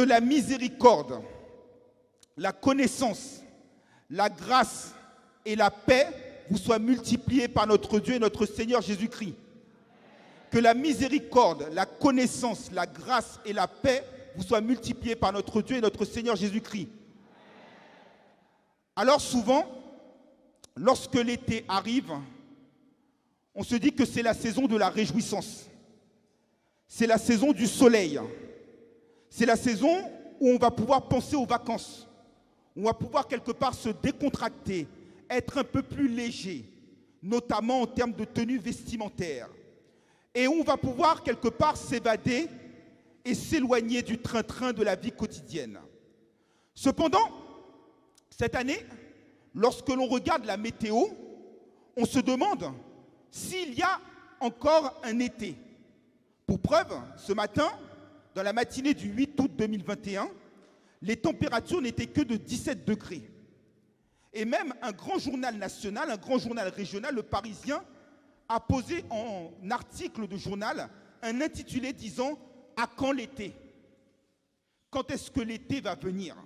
la miséricorde, la connaissance, la grâce et la paix vous soient multipliées par notre Dieu et notre Seigneur Jésus-Christ. Que la miséricorde, la connaissance, la grâce et la paix vous soient multipliées par notre Dieu et notre Seigneur Jésus-Christ. Alors souvent, lorsque l'été arrive, on se dit que c'est la saison de la réjouissance. C'est la saison du soleil. C'est la saison où on va pouvoir penser aux vacances. Où on va pouvoir quelque part se décontracter, être un peu plus léger, notamment en termes de tenue vestimentaire. Et où on va pouvoir quelque part s'évader et s'éloigner du train-train de la vie quotidienne. Cependant, cette année, lorsque l'on regarde la météo, on se demande s'il y a encore un été. Pour preuve, ce matin, dans la matinée du 8 août 2021, les températures n'étaient que de 17 degrés. Et même un grand journal national, un grand journal régional, Le Parisien, a posé en article de journal un intitulé disant « À quand l'été ?» Quand est-ce que l'été va venir?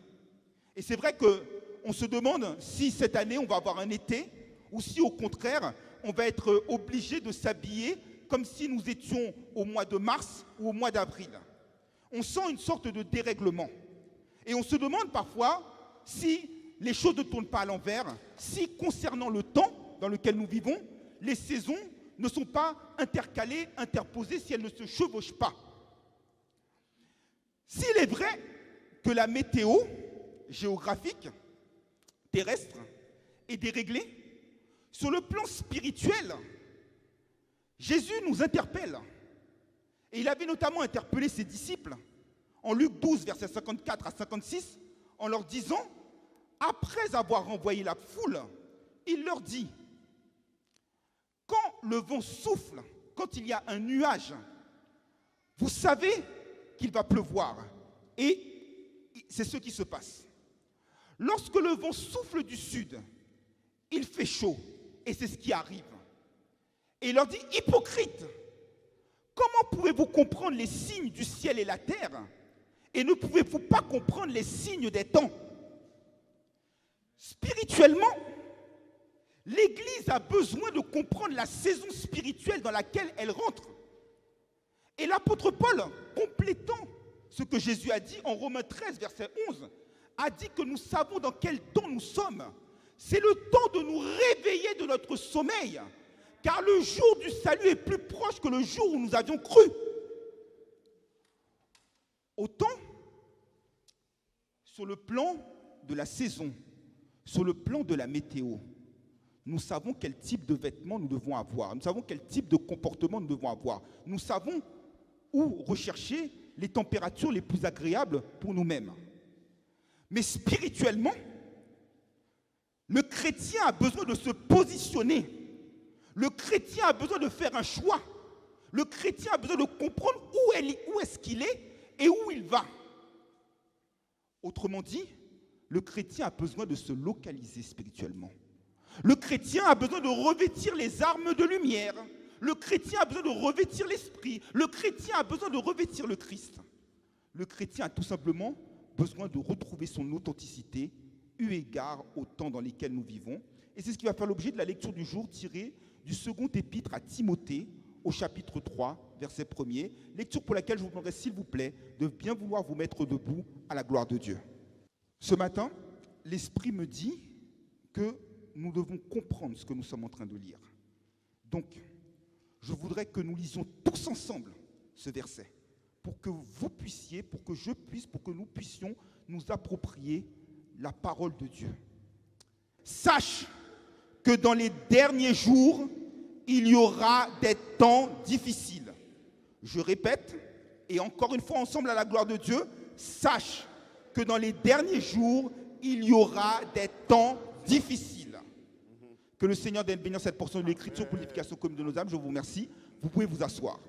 Et c'est vrai qu'on se demande si cette année on va avoir un été ou si au contraire on va être obligé de s'habiller comme si nous étions au mois de mars ou au mois d'avril. On sent une sorte de dérèglement. Et on se demande parfois si les choses ne tournent pas à l'envers, si concernant le temps dans lequel nous vivons, les saisons ne sont pas intercalées, interposées, si elles ne se chevauchent pas. S'il est vrai que la météo géographique, terrestre, est déréglée, sur le plan spirituel, Jésus nous interpelle. Et il avait notamment interpellé ses disciples en Luc 12, versets 54 à 56, en leur disant, après avoir renvoyé la foule, il leur dit, quand le vent souffle, quand il y a un nuage, vous savez qu'il va pleuvoir. Et c'est ce qui se passe. Lorsque le vent souffle du sud, il fait chaud. Et c'est ce qui arrive. Et il leur dit, hypocrite, comment pouvez-vous comprendre les signes du ciel et la terre et ne pouvez-vous pas comprendre les signes des temps? Spirituellement, l'Église a besoin de comprendre la saison spirituelle dans laquelle elle rentre. Et l'apôtre Paul, complétant ce que Jésus a dit en Romains 13, verset 11, a dit que nous savons dans quel temps nous sommes. C'est le temps de nous réveiller de notre sommeil, car le jour du salut est plus proche que le jour où nous avions cru. Autant, sur le plan de la saison, sur le plan de la météo, nous savons quel type de vêtements nous devons avoir, nous savons quel type de comportement nous devons avoir, nous savons où rechercher les températures les plus agréables pour nous-mêmes. Mais spirituellement, le chrétien a besoin de se positionner. Le chrétien a besoin de faire un choix. Le chrétien a besoin de comprendre où est-ce qu'il est et où il va. Autrement dit, le chrétien a besoin de se localiser spirituellement. Le chrétien a besoin de revêtir les armes de lumière. Le chrétien a besoin de revêtir l'esprit. Le chrétien a besoin de revêtir le Christ. Le chrétien a tout simplement besoin de retrouver son authenticité, eu égard au temps dans lequel nous vivons. Et c'est ce qui va faire l'objet de la lecture du jour tirée du second épître à Timothée, au chapitre 3, verset 1er. Lecture pour laquelle je vous demanderai, s'il vous plaît, de bien vouloir vous mettre debout à la gloire de Dieu. Ce matin, l'Esprit me dit que nous devons comprendre ce que nous sommes en train de lire. Donc, je voudrais que nous lisions tous ensemble ce verset, pour que vous puissiez, pour que je puisse, pour que nous puissions nous approprier la parole de Dieu. Sache que dans les derniers jours, il y aura des temps difficiles. Je répète, et encore une fois ensemble à la gloire de Dieu, sache que dans les derniers jours, il y aura des temps difficiles. Que le Seigneur donne bénir cette portion de l'Écriture pour l'édification commune de nos âmes. Je vous remercie. Vous pouvez vous asseoir.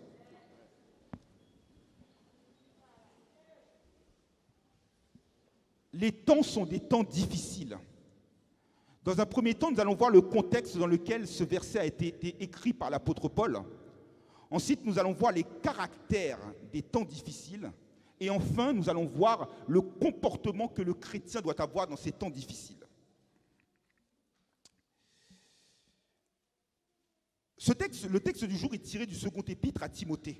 Les temps sont des temps difficiles. Dans un premier temps, nous allons voir le contexte dans lequel ce verset a été écrit par l'apôtre Paul. Ensuite, nous allons voir les caractères des temps difficiles. Et enfin, nous allons voir le comportement que le chrétien doit avoir dans ces temps difficiles. Le texte du jour est tiré du second épître à Timothée.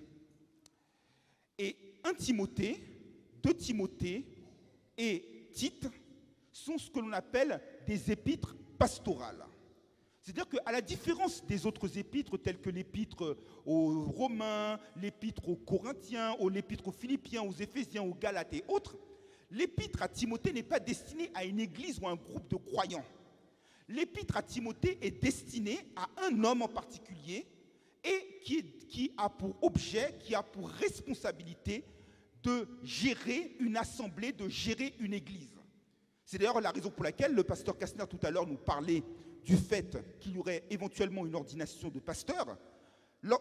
Et 1 Timothée, 2 Timothée et Tite sont ce que l'on appelle des épîtres pastorales. C'est-à-dire qu'à la différence des autres épîtres, telles que l'épître aux Romains, l'épître aux Corinthiens, l'épître aux Philippiens, aux Éphésiens, aux Galates et autres, l'épître à Timothée n'est pas destinée à une église ou à un groupe de croyants. L'épître à Timothée est destinée à un homme en particulier et qui a pour objet, qui a pour responsabilité de gérer une assemblée, de gérer une église. C'est d'ailleurs la raison pour laquelle le pasteur Kastner tout à l'heure nous parlait du fait qu'il y aurait éventuellement une ordination de pasteur.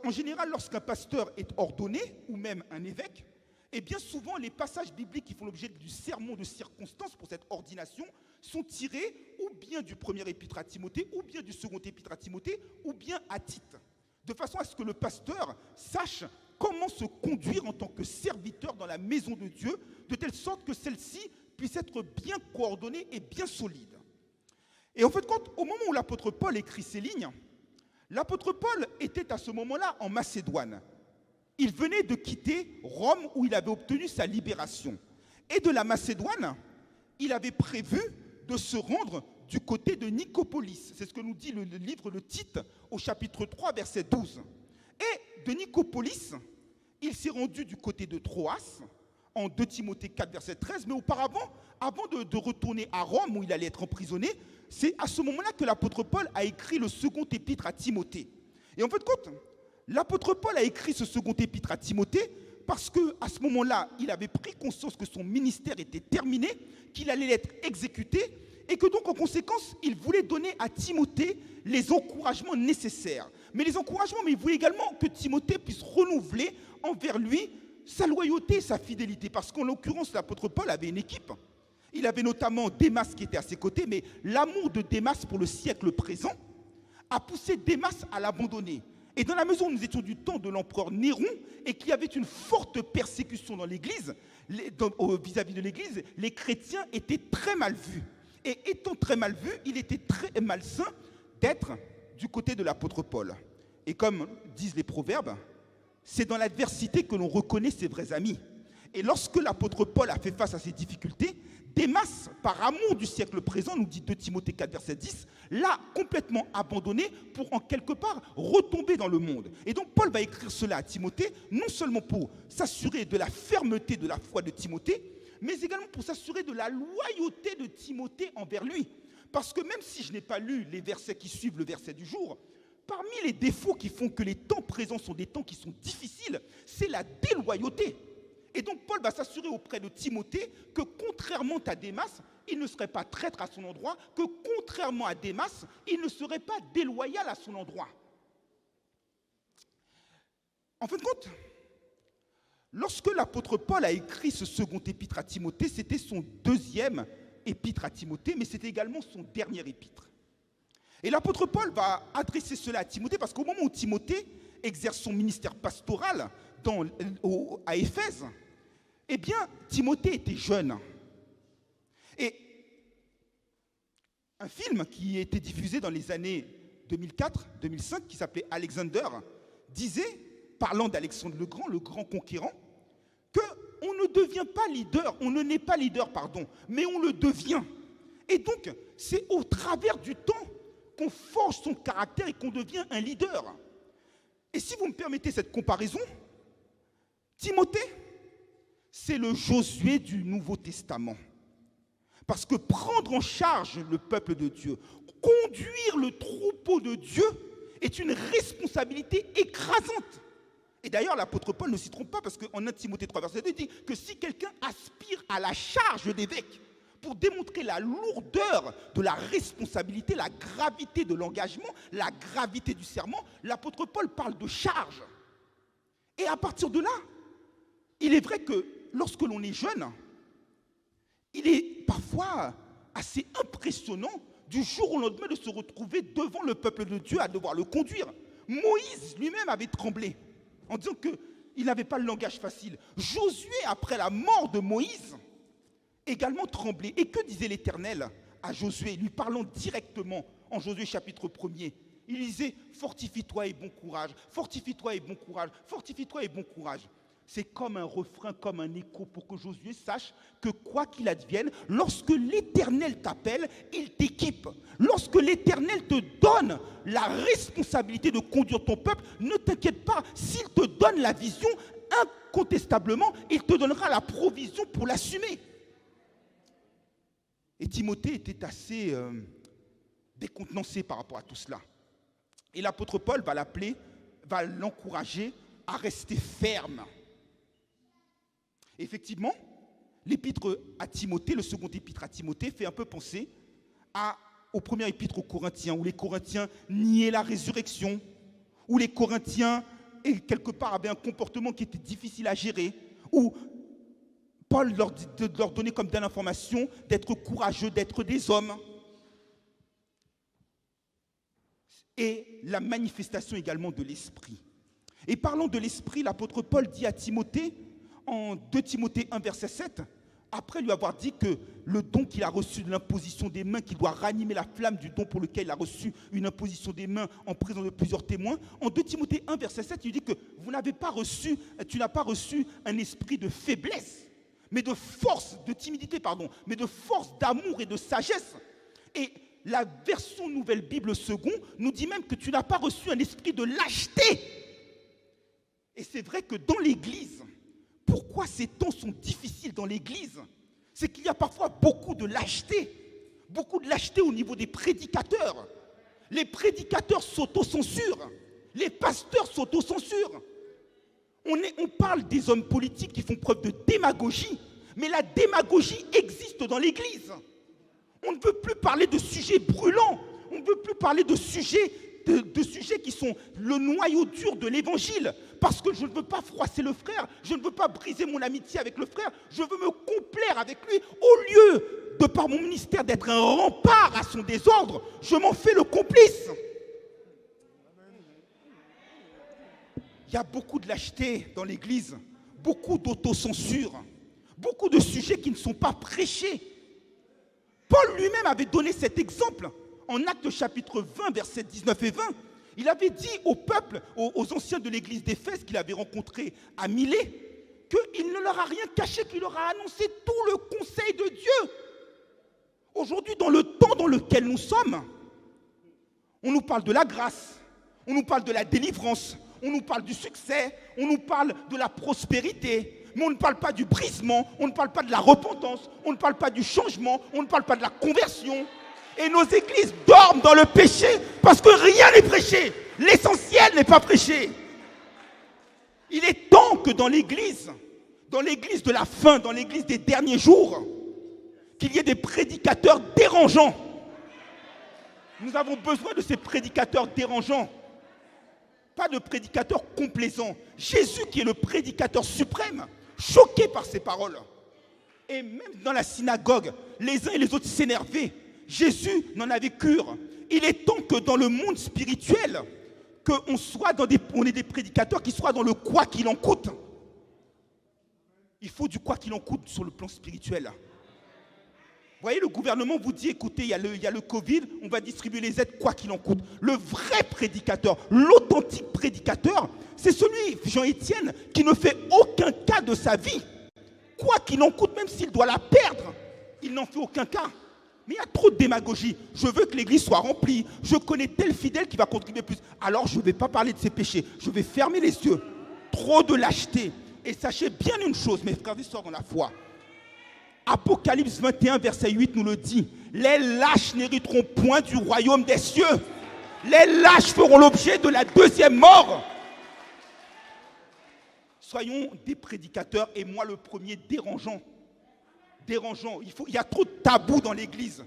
En général, lorsqu'un pasteur est ordonné, ou même un évêque, et bien souvent les passages bibliques qui font l'objet du sermon de circonstance pour cette ordination sont tirés ou bien du premier épître à Timothée, ou bien du second épître à Timothée, ou bien à Tite, de façon à ce que le pasteur sache comment se conduire en tant que serviteur dans la maison de Dieu, de telle sorte que celle-ci puisse être bien coordonnée et bien solide. Et en fait, au moment où l'apôtre Paul écrit ces lignes, l'apôtre Paul était à ce moment-là en Macédoine. Il venait de quitter Rome où il avait obtenu sa libération. Et de la Macédoine, il avait prévu de se rendre du côté de Nicopolis. C'est ce que nous dit le livre de Tite au chapitre 3, verset 12. Et de Nicopolis, il s'est rendu du côté de Troas, en 2 Timothée 4, verset 13. Mais auparavant, avant de retourner à Rome où il allait être emprisonné, c'est à ce moment-là que l'apôtre Paul a écrit le second épître à Timothée. Et en fait, l'apôtre Paul a écrit ce second épître à Timothée parce qu'à ce moment-là, il avait pris conscience que son ministère était terminé, qu'il allait être exécuté, et que donc, en conséquence, il voulait donner à Timothée les encouragements nécessaires. Mais il voulait également que Timothée puisse renouveler envers lui sa loyauté et sa fidélité. Parce qu'en l'occurrence, l'apôtre Paul avait une équipe. Il avait notamment Démas qui était à ses côtés, mais l'amour de Démas pour le siècle présent a poussé Démas à l'abandonner. Et dans la mesure où nous étions du temps de l'empereur Néron et qu'il y avait une forte persécution dans l'Église, vis-à-vis de l'Église, les chrétiens étaient très mal vus. Et étant très mal vus, il était très malsain d'être du côté de l'apôtre Paul. Et comme disent les proverbes, c'est dans l'adversité que l'on reconnaît ses vrais amis. Et lorsque l'apôtre Paul a fait face à ces difficultés, Démas, par amour du siècle présent, nous dit 2 Timothée 4, verset 10, l'a complètement abandonné pour en quelque part retomber dans le monde. Et donc Paul va écrire cela à Timothée, non seulement pour s'assurer de la fermeté de la foi de Timothée, mais également pour s'assurer de la loyauté de Timothée envers lui. Parce que même si je n'ai pas lu les versets qui suivent le verset du jour, parmi les défauts qui font que les temps présents sont des temps qui sont difficiles, c'est la déloyauté. Et donc Paul va s'assurer auprès de Timothée que contrairement à Démas, il ne serait pas traître à son endroit, que contrairement à Démas, il ne serait pas déloyal à son endroit. En fin de compte, lorsque l'apôtre Paul a écrit ce second épître à Timothée, c'était son deuxième épître à Timothée, mais c'était également son dernier épître. Et l'apôtre Paul va adresser cela à Timothée parce qu'au moment où Timothée exerce son ministère pastoral à Éphèse, eh bien, Timothée était jeune. Et un film qui a été diffusé dans les années 2004-2005, qui s'appelait Alexander, disait, parlant d'Alexandre le grand conquérant, qu'on ne devient pas leader, on ne naît pas leader, mais on le devient. Et donc, c'est au travers du temps qu'on forge son caractère et qu'on devient un leader. Et si vous me permettez cette comparaison, Timothée, c'est le Josué du Nouveau Testament. Parce que prendre en charge le peuple de Dieu, conduire le troupeau de Dieu, est une responsabilité écrasante. Et d'ailleurs, l'apôtre Paul ne s'y trompe pas, parce qu'en 1 Timothée 3, verset 2, il dit que si quelqu'un aspire à la charge d'évêque, pour démontrer la lourdeur de la responsabilité, la gravité de l'engagement, la gravité du serment, l'apôtre Paul parle de charge. Et à partir de là, il est vrai que lorsque l'on est jeune, il est parfois assez impressionnant du jour au lendemain de se retrouver devant le peuple de Dieu à devoir le conduire. Moïse lui-même avait tremblé en disant que Il n'avait pas le langage facile. Josué, après la mort de Moïse, également tremblait. Et que disait l'Éternel à Josué, lui parlant directement en Josué chapitre 1er? Il disait, fortifie-toi et bon courage, fortifie-toi et bon courage, fortifie-toi et bon courage. C'est comme un refrain, comme un écho pour que Josué sache que quoi qu'il advienne, lorsque l'Éternel t'appelle, il t'équipe. Lorsque l'Éternel te donne la responsabilité de conduire ton peuple, ne t'inquiète pas, s'il te donne la vision, incontestablement, il te donnera la provision pour l'assumer. Et Timothée était assez décontenancé par rapport à tout cela. Et l'apôtre Paul va l'encourager à rester ferme. Effectivement, l'épître à Timothée, le second épître à Timothée, fait un peu penser au premier épître aux Corinthiens, où les Corinthiens niaient la résurrection, où les Corinthiens, quelque part, avaient un comportement qui était difficile à gérer, où Paul leur donnait comme dernière information d'être courageux, d'être des hommes. Et la manifestation également de l'esprit. Et parlant de l'esprit, l'apôtre Paul dit à Timothée, en 2 Timothée 1, verset 7, après lui avoir dit que le don qu'il a reçu de l'imposition des mains, qu'il doit ranimer la flamme du don pour lequel il a reçu une imposition des mains en présence de plusieurs témoins, en 2 Timothée 1, verset 7, il dit que tu n'as pas reçu un esprit de faiblesse, mais de force, de timidité, mais de force d'amour et de sagesse. Et la version Nouvelle Bible Second nous dit même que tu n'as pas reçu un esprit de lâcheté. Et c'est vrai que dans l'Église, pourquoi ces temps sont difficiles dans l'Église? C'est qu'il y a parfois beaucoup de lâcheté au niveau des prédicateurs. Les prédicateurs s'autocensurent, les pasteurs s'autocensurent. On parle des hommes politiques qui font preuve de démagogie, mais la démagogie existe dans l'Église. On ne veut plus parler de sujets brûlants, on ne veut plus parler de sujets qui sont le noyau dur de l'évangile, parce que je ne veux pas froisser le frère, je ne veux pas briser mon amitié avec le frère, je veux me complaire avec lui. Au lieu, de par mon ministère, d'être un rempart à son désordre, je m'en fais le complice. Il y a beaucoup de lâcheté dans l'Église, beaucoup d'autocensure, beaucoup de sujets qui ne sont pas prêchés. Paul lui-même avait donné cet exemple en Actes chapitre 20, versets 19 et 20. Il avait dit au peuple, aux anciens de l'église d'Éphèse qu'il avait rencontrés à Milet, qu'il ne leur a rien caché, qu'il leur a annoncé tout le conseil de Dieu. Aujourd'hui, dans le temps dans lequel nous sommes, on nous parle de la grâce, on nous parle de la délivrance, on nous parle du succès, on nous parle de la prospérité. Mais on ne parle pas du brisement, on ne parle pas de la repentance, on ne parle pas du changement, on ne parle pas de la conversion. Et nos églises dorment dans le péché parce que rien n'est prêché. L'essentiel n'est pas prêché. Il est temps que dans l'église de la fin, dans l'église des derniers jours, qu'il y ait des prédicateurs dérangeants. Nous avons besoin de ces prédicateurs dérangeants. Pas de prédicateurs complaisants. Jésus qui est le prédicateur suprême, choqué par ces paroles. Et même dans la synagogue, les uns et les autres s'énervaient. Jésus n'en avait cure. Il est temps que dans le monde spirituel, on ait des prédicateurs qui soient dans le quoi qu'il en coûte. Il faut du quoi qu'il en coûte sur le plan spirituel. Vous voyez, le gouvernement vous dit, écoutez, il y a le Covid, on va distribuer les aides quoi qu'il en coûte. Le vrai prédicateur, l'authentique prédicateur, c'est celui, Jean-Étienne, qui ne fait aucun cas de sa vie. Quoi qu'il en coûte, même s'il doit la perdre, il n'en fait aucun cas. Mais il y a trop de démagogie. Je veux que l'église soit remplie. Je connais tel fidèle qui va contribuer plus. Alors je ne vais pas parler de ses péchés. Je vais fermer les yeux. Trop de lâcheté. Et sachez bien une chose, mes frères et sœurs dans la foi. Apocalypse 21, verset 8 nous le dit. Les lâches n'hériteront point du royaume des cieux. Les lâches feront l'objet de la deuxième mort. Soyons des prédicateurs, et moi le premier, dérangeant. Il y a trop de tabous dans l'église.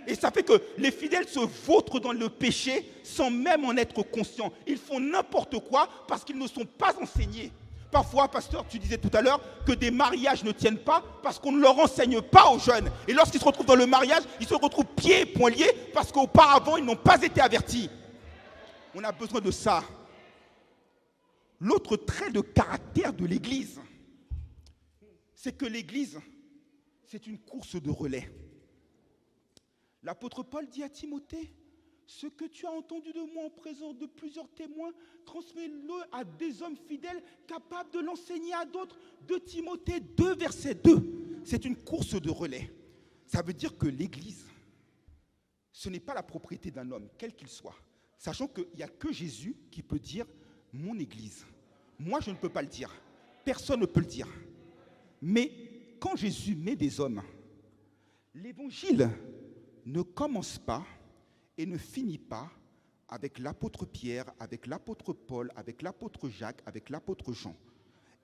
Et ça fait que les fidèles se vautrent dans le péché sans même en être conscients. Ils font n'importe quoi parce qu'ils ne sont pas enseignés. Parfois, pasteur, tu disais tout à l'heure que des mariages ne tiennent pas parce qu'on ne leur enseigne pas aux jeunes. Et lorsqu'ils se retrouvent dans le mariage, ils se retrouvent pieds et poings liés parce qu'auparavant, ils n'ont pas été avertis. On a besoin de ça. L'autre trait de caractère de l'Église, c'est que l'Église, c'est une course de relais. L'apôtre Paul dit à Timothée, ce que tu as entendu de moi en présence de plusieurs témoins, transmets-le à des hommes fidèles capables de l'enseigner à d'autres. 2 Timothée 2, verset 2. C'est une course de relais. Ça veut dire que l'Église, ce n'est pas la propriété d'un homme, quel qu'il soit. Sachant qu'il n'y a que Jésus qui peut dire « mon Église ». Moi, je ne peux pas le dire. Personne ne peut le dire. Mais quand Jésus met des hommes, l'Évangile ne commence pas et ne finit pas avec l'apôtre Pierre, avec l'apôtre Paul, avec l'apôtre Jacques, avec l'apôtre Jean.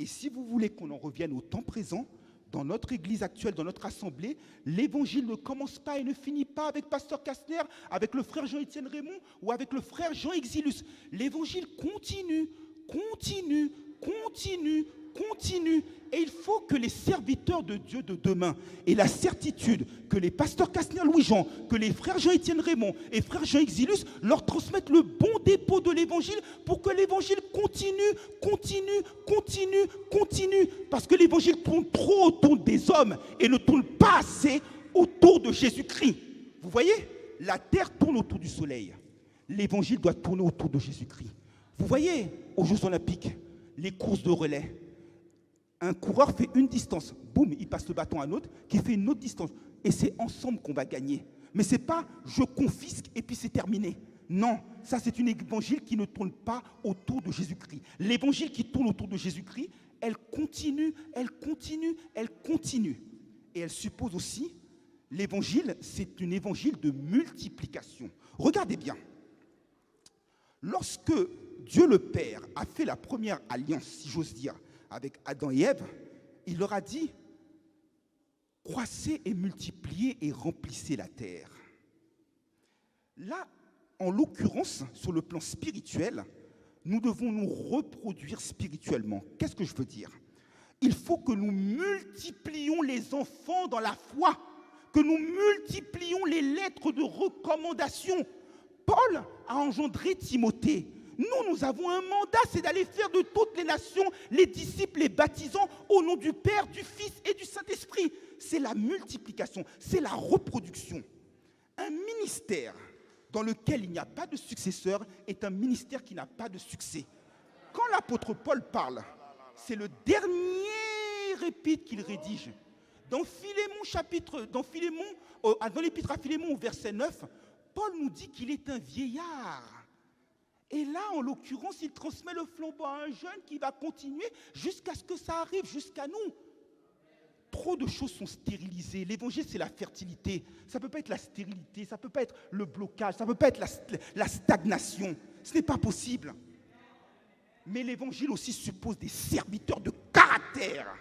Et si vous voulez qu'on en revienne au temps présent, dans notre église actuelle, dans notre assemblée, l'évangile ne commence pas et ne finit pas avec pasteur Kastner, avec le frère Jean-Étienne Raymond ou avec le frère Jean Exilus. L'évangile continue, continue, continue, continue. Et il faut que les serviteurs de Dieu de demain aient la certitude que les pasteurs Kastner Louis-Jean, que les frères Jean-Étienne Raymond et frères Jean Exilus leur transmettent le bon dépôt de l'évangile pour que l'évangile continue, continue, continue, continue. Parce que l'évangile tourne trop autour des hommes et ne tourne pas assez autour de Jésus-Christ. Vous voyez, la terre tourne autour du soleil. L'évangile doit tourner autour de Jésus-Christ. Vous voyez, aux Jeux Olympiques, les courses de relais. Un coureur fait une distance, boum, il passe le bâton à un autre qui fait une autre distance. Et c'est ensemble qu'on va gagner. Mais ce n'est pas je confisque et puis c'est terminé. Non, ça c'est une évangile qui ne tourne pas autour de Jésus-Christ. L'évangile qui tourne autour de Jésus-Christ, elle continue, elle continue, elle continue. Et elle suppose aussi, l'évangile, c'est une évangile de multiplication. Regardez bien. Lorsque Dieu le Père a fait la première alliance, si j'ose dire, avec Adam et Ève, il leur a dit « Croissez et multipliez et remplissez la terre ». Là, en l'occurrence, sur le plan spirituel, nous devons nous reproduire spirituellement. Qu'est-ce que je veux dire? Il faut que nous multiplions les enfants dans la foi, que nous multiplions les lettres de recommandation. Paul a engendré Timothée. Nous avons un mandat, c'est d'aller faire de toutes les nations les disciples, les baptisants au nom du Père, du Fils et du Saint-Esprit. C'est la multiplication, c'est la reproduction. Un ministère dans lequel il n'y a pas de successeur est un ministère qui n'a pas de succès. Quand l'apôtre Paul parle, c'est le dernier épître qu'il rédige. Dans l'épître à Philémon, au verset 9, Paul nous dit qu'il est un vieillard. Et là, en l'occurrence, il transmet le flambeau à un jeune qui va continuer jusqu'à ce que ça arrive jusqu'à nous. Trop de choses sont stérilisées. L'évangile, c'est la fertilité. Ça ne peut pas être la stérilité, ça ne peut pas être le blocage, ça ne peut pas être la stagnation. Ce n'est pas possible. Mais l'évangile aussi suppose des serviteurs de caractère.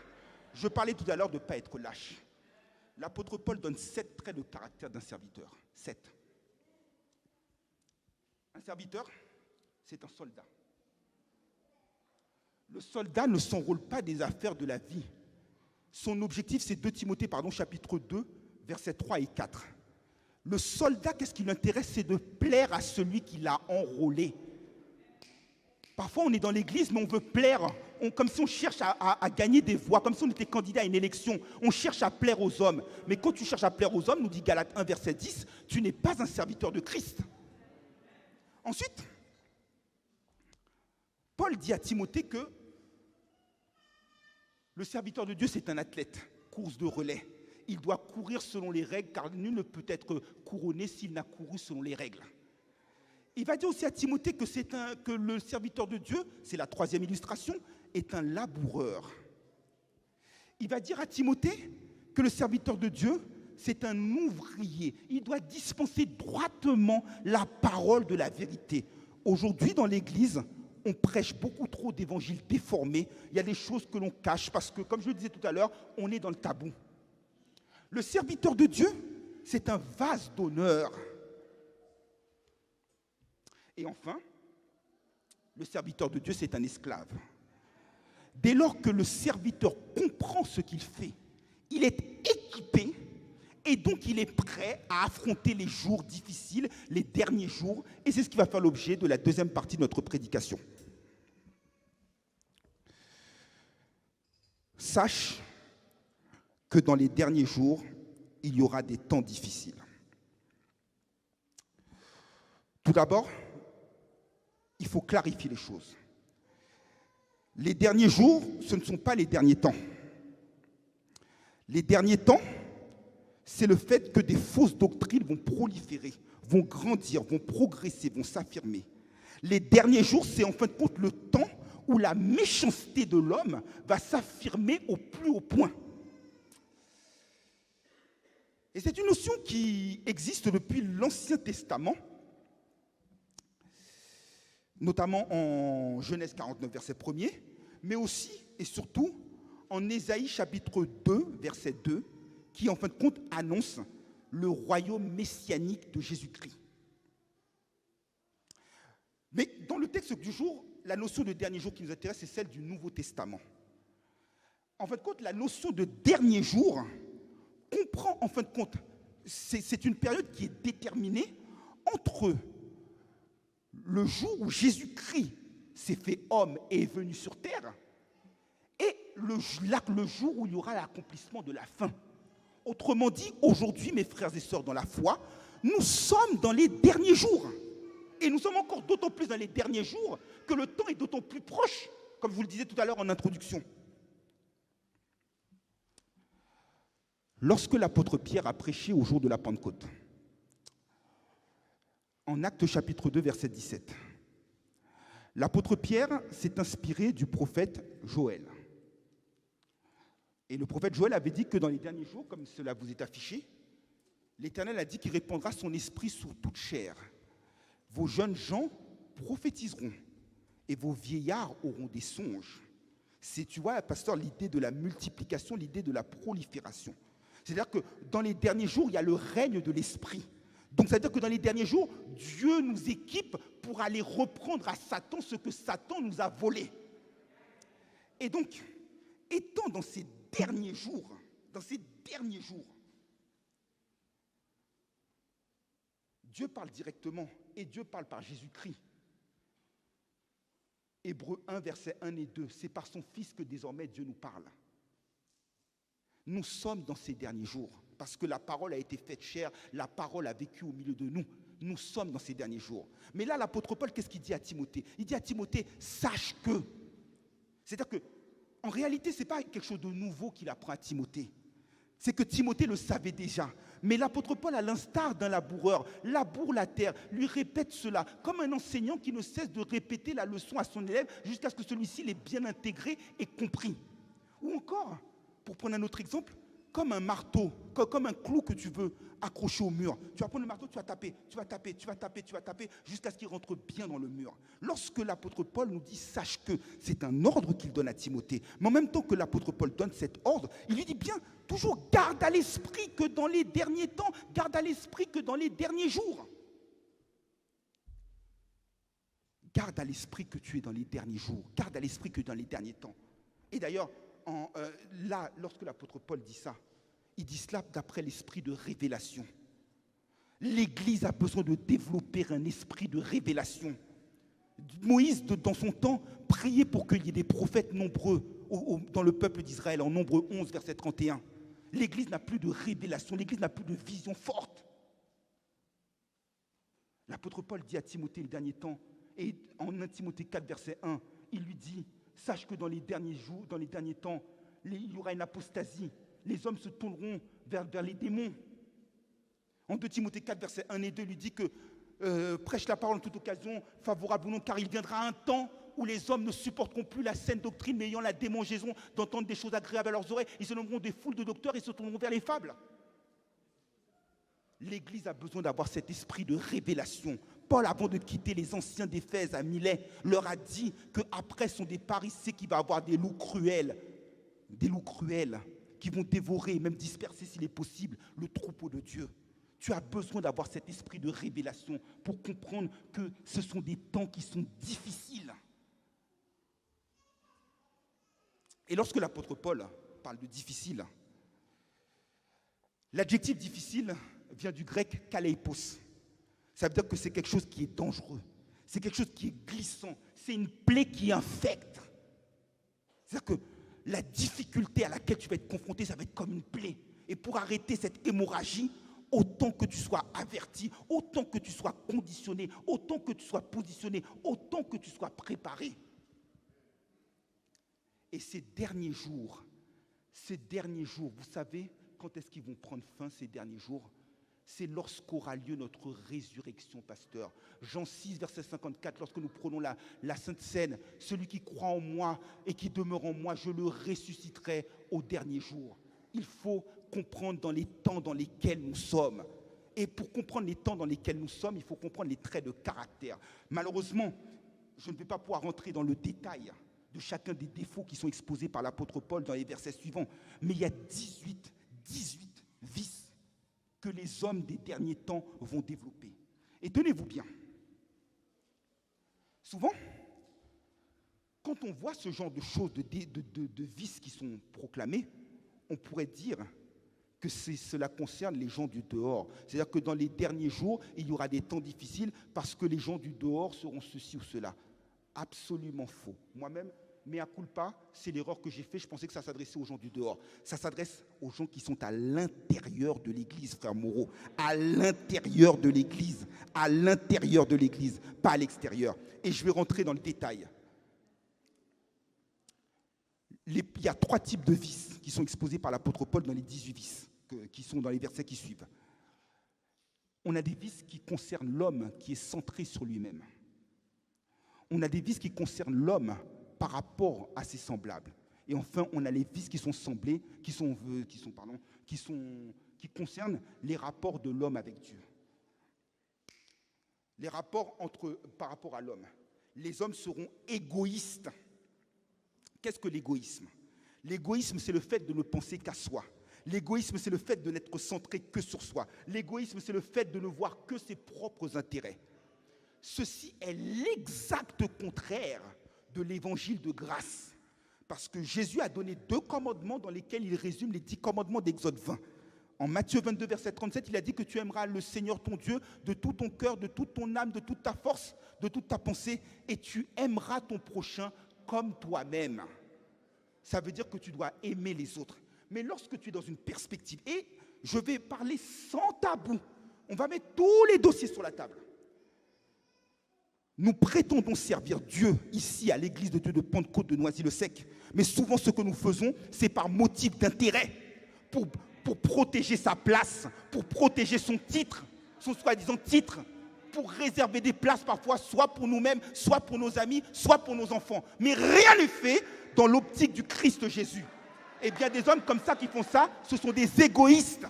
Je parlais tout à l'heure de ne pas être lâche. L'apôtre Paul donne 7 traits de caractère d'un serviteur. 7. Un serviteur, c'est un soldat. Le soldat ne s'enrôle pas des affaires de la vie. Son objectif, c'est 2 Timothée, chapitre 2, versets 3 et 4. Le soldat, qu'est-ce qui l'intéresse? C'est de plaire à celui qui l'a enrôlé. Parfois, on est dans l'église, mais on veut plaire, comme si on cherche à gagner des voix, comme si on était candidat à une élection. On cherche à plaire aux hommes. Mais quand tu cherches à plaire aux hommes, nous dit Galates 1, verset 10, tu n'es pas un serviteur de Christ. Ensuite, Paul dit à Timothée que le serviteur de Dieu, c'est un athlète, course de relais. Il doit courir selon les règles, car nul ne peut être couronné s'il n'a couru selon les règles. Il va dire aussi à Timothée que le serviteur de Dieu, c'est la 3e illustration, est un laboureur. Il va dire à Timothée que le serviteur de Dieu, c'est un ouvrier. Il doit dispenser droitement la parole de la vérité. Aujourd'hui, dans l'Église, on prêche beaucoup trop d'évangiles déformés. Il y a des choses que l'on cache parce que, comme je le disais tout à l'heure, on est dans le tabou. Le serviteur de Dieu, c'est un vase d'honneur. Et enfin, le serviteur de Dieu, c'est un esclave. Dès lors que le serviteur comprend ce qu'il fait, il est équipé et donc il est prêt à affronter les jours difficiles, les derniers jours. Et c'est ce qui va faire l'objet de la 2e partie de notre prédication. Sache que dans les derniers jours, il y aura des temps difficiles. Tout d'abord, il faut clarifier les choses. Les derniers jours, ce ne sont pas les derniers temps. Les derniers temps, c'est le fait que des fausses doctrines vont proliférer, vont grandir, vont progresser, vont s'affirmer. Les derniers jours, c'est en fin de compte le temps où la méchanceté de l'homme va s'affirmer au plus haut point. Et c'est une notion qui existe depuis l'Ancien Testament, notamment en Genèse 49, verset 1er, mais aussi et surtout en Ésaïe chapitre 2, verset 2, qui en fin de compte annonce le royaume messianique de Jésus-Christ. Mais dans le texte du jour, la notion de dernier jour qui nous intéresse, c'est celle du Nouveau Testament. En fin de compte, la notion de dernier jour comprend, en fin de compte, c'est une période qui est déterminée entre le jour où Jésus-Christ s'est fait homme et est venu sur terre et le jour où il y aura l'accomplissement de la fin. Autrement dit, aujourd'hui, mes frères et sœurs dans la foi, nous sommes dans les derniers jours. Et nous sommes encore d'autant plus dans les derniers jours que le temps est d'autant plus proche, comme je vous le disais tout à l'heure en introduction. Lorsque l'apôtre Pierre a prêché au jour de la Pentecôte, en Actes chapitre 2, verset 17, l'apôtre Pierre s'est inspiré du prophète Joël. Et le prophète Joël avait dit que dans les derniers jours, comme cela vous est affiché, l'Éternel a dit qu'il répandra son esprit sur toute chair. Vos jeunes gens prophétiseront et vos vieillards auront des songes. C'est, tu vois, pasteur, l'idée de la multiplication, l'idée de la prolifération. C'est-à-dire que dans les derniers jours, il y a le règne de l'esprit. Donc, c'est-à-dire que dans les derniers jours, Dieu nous équipe pour aller reprendre à Satan ce que Satan nous a volé. Et donc, étant dans ces derniers jours, Dieu parle directement et Dieu parle par Jésus-Christ. Hébreux 1, versets 1 et 2, c'est par son Fils que désormais Dieu nous parle. Nous sommes dans ces derniers jours, parce que la parole a été faite chair, la parole a vécu au milieu de nous. Nous sommes dans ces derniers jours. Mais là, l'apôtre Paul, qu'est-ce qu'il dit à Timothée? Il dit à Timothée, sache que. C'est-à-dire que, en réalité, ce n'est pas quelque chose de nouveau qu'il apprend à Timothée. C'est que Timothée le savait déjà. Mais l'apôtre Paul, à l'instar d'un laboureur, laboure la terre, lui répète cela, comme un enseignant qui ne cesse de répéter la leçon à son élève jusqu'à ce que celui-ci l'ait bien intégré et compris. Ou encore, pour prendre un autre exemple, comme un marteau, comme un clou que tu veux accrocher au mur. Tu vas prendre le marteau, tu vas taper, jusqu'à ce qu'il rentre bien dans le mur. Lorsque l'apôtre Paul nous dit, sache que, c'est un ordre qu'il donne à Timothée. Mais en même temps que l'apôtre Paul donne cet ordre, il lui dit bien, toujours garde à l'esprit que dans les derniers temps, garde à l'esprit que dans les derniers jours. Garde à l'esprit que tu es dans les derniers jours, garde à l'esprit que dans les derniers temps. Et d'ailleurs, là, lorsque l'apôtre Paul dit ça, il dit cela d'après l'esprit de révélation. L'Église a besoin de développer un esprit de révélation. Moïse, dans son temps, priait pour qu'il y ait des prophètes nombreux dans le peuple d'Israël, en Nombre 11, verset 31. L'Église n'a plus de révélation, l'Église n'a plus de vision forte. L'apôtre Paul dit à Timothée le dernier temps, et en 1 Timothée 4, verset 1, il lui dit, sache que dans les derniers jours, dans les derniers temps, il y aura une apostasie. Les hommes se tourneront vers les démons. En 2 Timothée 4, versets 1 et 2, il lui dit que prêche la parole en toute occasion, favorable ou non, car il viendra un temps où les hommes ne supporteront plus la saine doctrine, mais ayant la démangeaison d'entendre des choses agréables à leurs oreilles. Ils se nommeront des foules de docteurs et se tourneront vers les fables. L'Église a besoin d'avoir cet esprit de révélation. Paul, avant de quitter les anciens d'Éphèse à Milet, leur a dit qu'après son départ, il sait qu'il va avoir des loups cruels qui vont dévorer et même disperser, s'il est possible, le troupeau de Dieu. Tu as besoin d'avoir cet esprit de révélation pour comprendre que ce sont des temps qui sont difficiles. Et lorsque l'apôtre Paul parle de difficile, l'adjectif difficile vient du grec kaleipos. Ça veut dire que c'est quelque chose qui est dangereux, c'est quelque chose qui est glissant, c'est une plaie qui infecte. C'est-à-dire que la difficulté à laquelle tu vas être confronté, ça va être comme une plaie. Et pour arrêter cette hémorragie, autant que tu sois averti, autant que tu sois conditionné, autant que tu sois positionné, autant que tu sois préparé. Et ces derniers jours, vous savez quand est-ce qu'ils vont prendre fin, ces derniers jours? C'est lorsqu'aura lieu notre résurrection, pasteur. Jean 6, verset 54, lorsque nous prenons la Sainte Seine, celui qui croit en moi et qui demeure en moi, je le ressusciterai au dernier jour. Il faut comprendre dans les temps dans lesquels nous sommes. Et pour comprendre les temps dans lesquels nous sommes, il faut comprendre les traits de caractère. Malheureusement, je ne vais pas pouvoir rentrer dans le détail de chacun des défauts qui sont exposés par l'apôtre Paul dans les versets suivants. Mais il y a 18 vices que les hommes des derniers temps vont développer. Et tenez-vous bien. Souvent, quand on voit ce genre de choses, de vices qui sont proclamés, on pourrait dire que cela concerne les gens du dehors. C'est-à-dire que dans les derniers jours, il y aura des temps difficiles parce que les gens du dehors seront ceci ou cela. Absolument faux. Moi-même, mea culpa, c'est l'erreur que j'ai faite. Je pensais que ça s'adressait aux gens du dehors. Ça s'adresse aux gens qui sont à l'intérieur de l'Église, frère Moreau. À l'intérieur de l'Église. À l'intérieur de l'Église, pas à l'extérieur. Et je vais rentrer dans le détail. Il y a 3 types de vices qui sont exposés par l'apôtre Paul dans les 18 vices, qui sont dans les versets qui suivent. On a des vices qui concernent l'homme qui est centré sur lui-même. On a des vices qui concernent l'homme par rapport à ses semblables. Et enfin, on a les vices qui sont semblés, qui concernent les rapports de l'homme avec Dieu. Les rapports par rapport à l'homme. Les hommes seront égoïstes. Qu'est-ce que l'égoïsme? L'égoïsme, c'est le fait de ne penser qu'à soi. L'égoïsme, c'est le fait de n'être centré que sur soi. L'égoïsme, c'est le fait de ne voir que ses propres intérêts. Ceci est l'exact contraire de l'évangile de grâce. Parce que Jésus a donné 2 commandements dans lesquels il résume les 10 commandements d'Exode 20. En Matthieu 22, verset 37, il a dit que tu aimeras le Seigneur ton Dieu de tout ton cœur, de toute ton âme, de toute ta force, de toute ta pensée, et tu aimeras ton prochain comme toi-même. Ça veut dire que tu dois aimer les autres. Mais lorsque tu es dans une perspective, et je vais parler sans tabou, on va mettre tous les dossiers sur la table. Nous prétendons servir Dieu ici à l'église de Dieu de Pentecôte de Noisy-le-Sec. Mais souvent ce que nous faisons, c'est par motif d'intérêt, pour protéger sa place, pour protéger son titre, son soi-disant titre, pour réserver des places parfois, soit pour nous-mêmes, soit pour nos amis, soit pour nos enfants. Mais rien n'est fait dans l'optique du Christ Jésus. Et bien des hommes comme ça qui font ça, ce sont des égoïstes.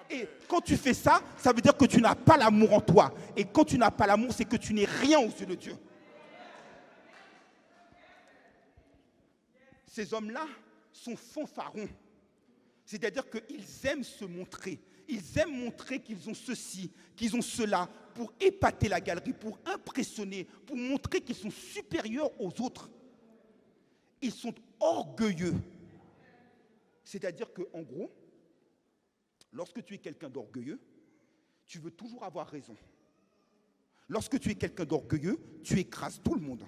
Et quand tu fais ça, ça veut dire que tu n'as pas l'amour en toi. Et quand tu n'as pas l'amour, c'est que tu n'es rien aux yeux de Dieu. Ces hommes-là sont fanfarons. C'est-à-dire qu'ils aiment se montrer. Ils aiment montrer qu'ils ont ceci, qu'ils ont cela, pour épater la galerie, pour impressionner, pour montrer qu'ils sont supérieurs aux autres. Ils sont orgueilleux. C'est-à-dire qu'en gros, lorsque tu es quelqu'un d'orgueilleux, tu veux toujours avoir raison. Lorsque tu es quelqu'un d'orgueilleux, tu écrases tout le monde.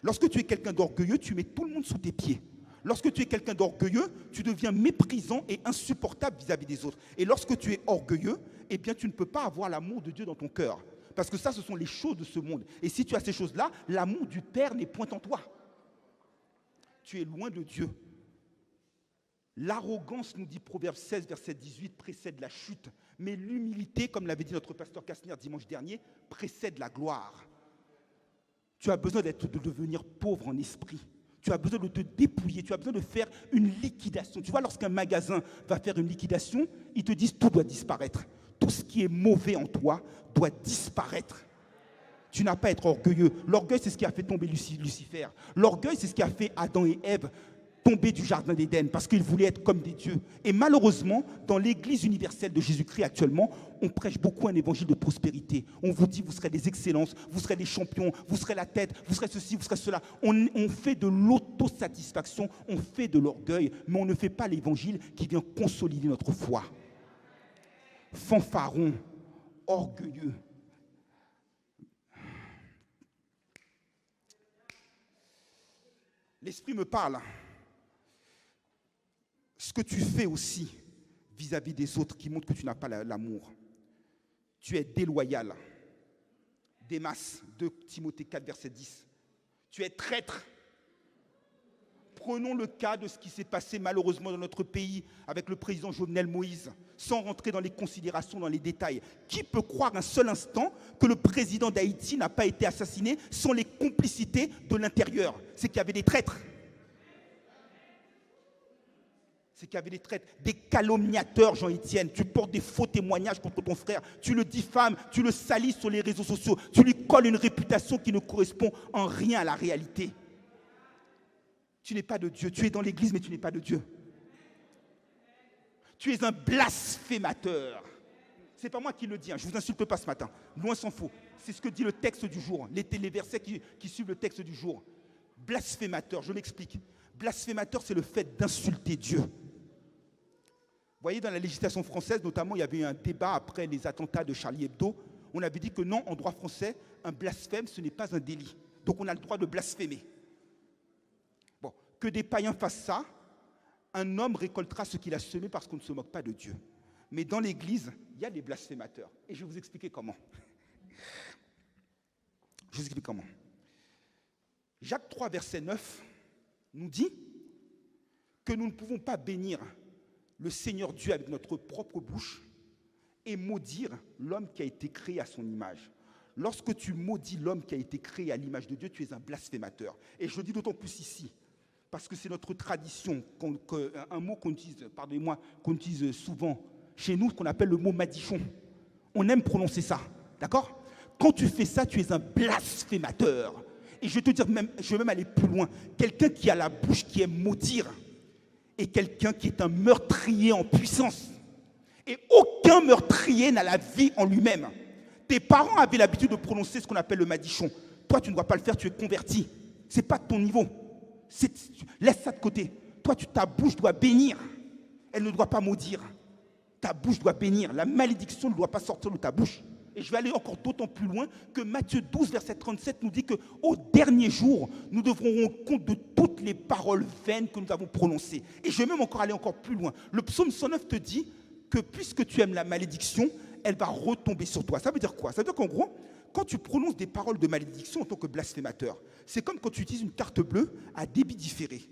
Lorsque tu es quelqu'un d'orgueilleux, tu mets tout le monde sous tes pieds. Lorsque tu es quelqu'un d'orgueilleux, tu deviens méprisant et insupportable vis-à-vis des autres. Et lorsque tu es orgueilleux, eh bien, tu ne peux pas avoir l'amour de Dieu dans ton cœur. Parce que ça, ce sont les choses de ce monde. Et si tu as ces choses-là, l'amour du Père n'est point en toi. Tu es loin de Dieu. L'arrogance, nous dit Proverbe 16, verset 18, précède la chute. Mais l'humilité, comme l'avait dit notre pasteur Kastner dimanche dernier, précède la gloire. Tu as besoin de devenir pauvre en esprit. Tu as besoin de te dépouiller. Tu as besoin de faire une liquidation. Tu vois, lorsqu'un magasin va faire une liquidation, ils te disent tout doit disparaître. Tout ce qui est mauvais en toi doit disparaître. Tu n'as pas à être orgueilleux. L'orgueil, c'est ce qui a fait tomber Lucifer. L'orgueil, c'est ce qui a fait Adam et Ève tomber du jardin d'Éden parce qu'ils voulaient être comme des dieux. Et malheureusement, dans l'église universelle de Jésus-Christ actuellement, on prêche beaucoup un évangile de prospérité. On vous dit, vous serez des excellences, vous serez des champions, vous serez la tête, vous serez ceci, vous serez cela. On fait de l'autosatisfaction, on fait de l'orgueil, mais on ne fait pas l'évangile qui vient consolider notre foi. Fanfaron, orgueilleux. L'Esprit me parle ce que tu fais aussi vis-à-vis des autres qui montre que tu n'as pas l'amour. Tu es déloyal. Démas, 2 Timothée 4, verset 10. Tu es traître. Prenons le cas de ce qui s'est passé malheureusement dans notre pays avec le président Jovenel Moïse, sans rentrer dans les considérations, dans les détails. Qui peut croire un seul instant que le président d'Haïti n'a pas été assassiné sans les complicités de l'intérieur? C'est qu'il y avait des traîtres. C'est qu'il y avait des traîtres, des calomniateurs, Jean-Étienne. Tu portes des faux témoignages contre ton frère, tu le diffames, tu le salis sur les réseaux sociaux, tu lui colles une réputation qui ne correspond en rien à la réalité. Tu n'es pas de Dieu, tu es dans l'église mais tu n'es pas de Dieu. Tu es un blasphémateur. Ce n'est pas moi qui le dis, je ne vous insulte pas ce matin, loin s'en faut. C'est ce que dit le texte du jour, les versets qui suivent le texte du jour. Blasphémateur, je m'explique. Blasphémateur, c'est le fait d'insulter Dieu. Vous voyez, dans la législation française, notamment, il y avait eu un débat après les attentats de Charlie Hebdo. On avait dit que non, en droit français, un blasphème, ce n'est pas un délit. Donc on a le droit de blasphémer. Bon, que des païens fassent ça, un homme récoltera ce qu'il a semé parce qu'on ne se moque pas de Dieu. Mais dans l'Église, il y a des blasphémateurs. Et je vais vous expliquer comment. Je vous explique comment. Jacques 3, verset 9, nous dit que nous ne pouvons pas bénir le Seigneur Dieu avec notre propre bouche et maudire l'homme qui a été créé à son image. Lorsque tu maudis l'homme qui a été créé à l'image de Dieu, tu es un blasphémateur. Et je le dis d'autant plus ici, parce que c'est notre tradition, un mot qu'on utilise, pardonnez-moi, qu'on utilise souvent chez nous, qu'on appelle le mot madichon. On aime prononcer ça, d'accord? Quand tu fais ça, tu es un blasphémateur. Et je vais te dire, je vais même aller plus loin. Quelqu'un qui a la bouche qui aime maudire est quelqu'un qui est un meurtrier en puissance. Et aucun meurtrier n'a la vie en lui-même. Tes parents avaient l'habitude de prononcer ce qu'on appelle le madichon. Toi, tu ne dois pas le faire, tu es converti. Ce n'est pas de ton niveau. Laisse ça de côté. Toi, ta bouche doit bénir. Elle ne doit pas maudire. Ta bouche doit bénir. La malédiction ne doit pas sortir de ta bouche. Et je vais aller encore d'autant plus loin que Matthieu 12, verset 37 nous dit qu'au dernier jour, nous devrons rendre compte de toutes les paroles vaines que nous avons prononcées. Et je vais même encore aller encore plus loin. Le psaume 109 te dit que puisque tu aimes la malédiction, elle va retomber sur toi. Ça veut dire quoi? Ça veut dire qu'en gros, quand tu prononces des paroles de malédiction en tant que blasphémateur, c'est comme quand tu utilises une carte bleue à débit différé.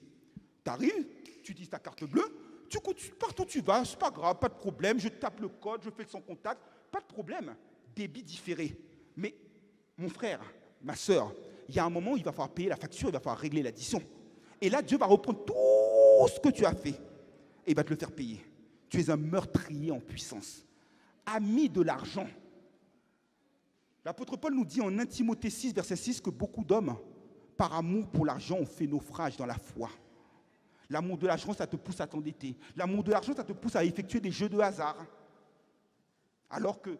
Tu arrives, tu utilises ta carte bleue, tu partout où tu vas, c'est pas grave, pas de problème, je tape le code, je fais le sans contact, pas de problème. Débit différé. Mais mon frère, ma soeur, il y a un moment où il va falloir payer la facture, il va falloir régler l'addition. Et là, Dieu va reprendre tout ce que tu as fait et il va te le faire payer. Tu es un meurtrier en puissance. Ami de l'argent. L'apôtre Paul nous dit en 1 Timothée 6, verset 6, que beaucoup d'hommes, par amour pour l'argent, ont fait naufrage dans la foi. L'amour de l'argent, ça te pousse à t'endetter. L'amour de l'argent, ça te pousse à effectuer des jeux de hasard. Alors que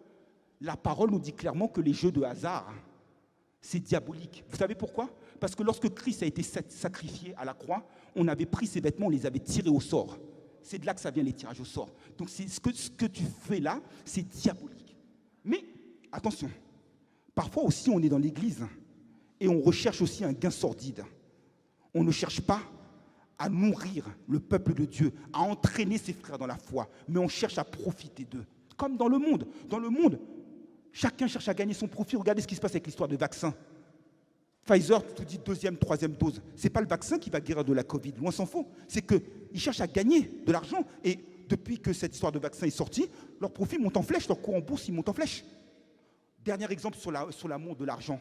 la parole nous dit clairement que les jeux de hasard, c'est diabolique. Vous savez pourquoi? Parce que lorsque Christ a été sacrifié à la croix, on avait pris ses vêtements, on les avait tirés au sort. C'est de là que ça vient les tirages au sort. Donc ce que tu fais là, c'est diabolique. Mais attention, parfois aussi on est dans l'église et on recherche aussi un gain sordide. On ne cherche pas à nourrir le peuple de Dieu, à entraîner ses frères dans la foi, mais on cherche à profiter d'eux. Comme dans le monde. Dans le monde, chacun cherche à gagner son profit. Regardez ce qui se passe avec l'histoire de vaccin. Pfizer tout dit 2e, 3e dose. Ce n'est pas le vaccin qui va guérir de la Covid, loin s'en faut. C'est qu'ils cherchent à gagner de l'argent. Et depuis que cette histoire de vaccin est sortie, leur profit monte en flèche, leur cours en bourse, il monte en flèche. Dernier exemple sur l'amour de l'argent.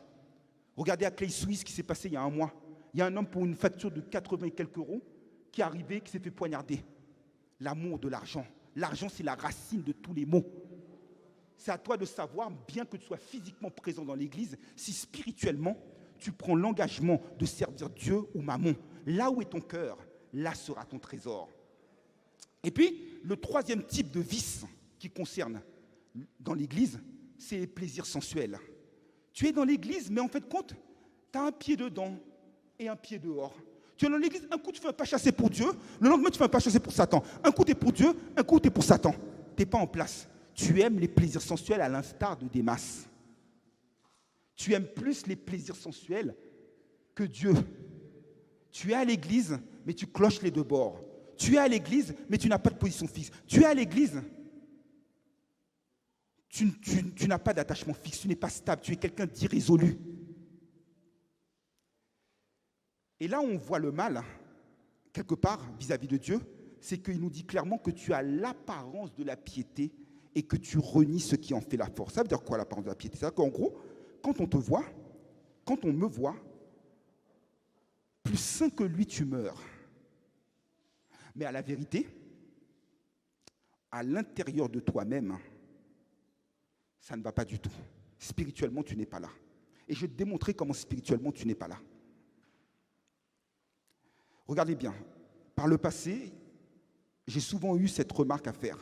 Regardez à Clay Suisse ce qui s'est passé il y a un mois. Il y a un homme pour une facture de 80 et quelques euros qui est arrivé, qui s'est fait poignarder. L'amour de l'argent. L'argent, c'est la racine de tous les maux. C'est à toi de savoir, bien que tu sois physiquement présent dans l'église, si spirituellement, tu prends l'engagement de servir Dieu ou Mammon. Là où est ton cœur, là sera ton trésor. Et puis, le troisième type de vice qui concerne dans l'église, c'est les plaisirs sensuels. Tu es dans l'église, mais en fait, compte, tu as un pied dedans et un pied dehors. Tu es dans l'église, un coup tu fais un pas chassé pour Dieu, le lendemain tu fais un pas chassé pour Satan. Un coup tu es pour Dieu, un coup tu es pour Satan. Tu n'es pas en place. Tu aimes les plaisirs sensuels à l'instar de Démas. Tu aimes plus les plaisirs sensuels que Dieu. Tu es à l'église, mais tu cloches les deux bords. Tu es à l'église, mais tu n'as pas de position fixe. Tu es à l'église, tu n'as pas d'attachement fixe, tu n'es pas stable, tu es quelqu'un d'irrésolu. Et là, on voit le mal, quelque part, vis-à-vis de Dieu, c'est qu'il nous dit clairement que tu as l'apparence de la piété et que tu renies ce qui en fait la force. Ça veut dire quoi, l'apparence de la piété? C'est-à-dire qu'en gros, quand on te voit, quand on me voit, plus saint que lui, tu meurs. Mais à la vérité, à l'intérieur de toi-même, ça ne va pas du tout. Spirituellement, tu n'es pas là. Et je vais te démontrer comment spirituellement, tu n'es pas là. Regardez bien, par le passé, j'ai souvent eu cette remarque à faire.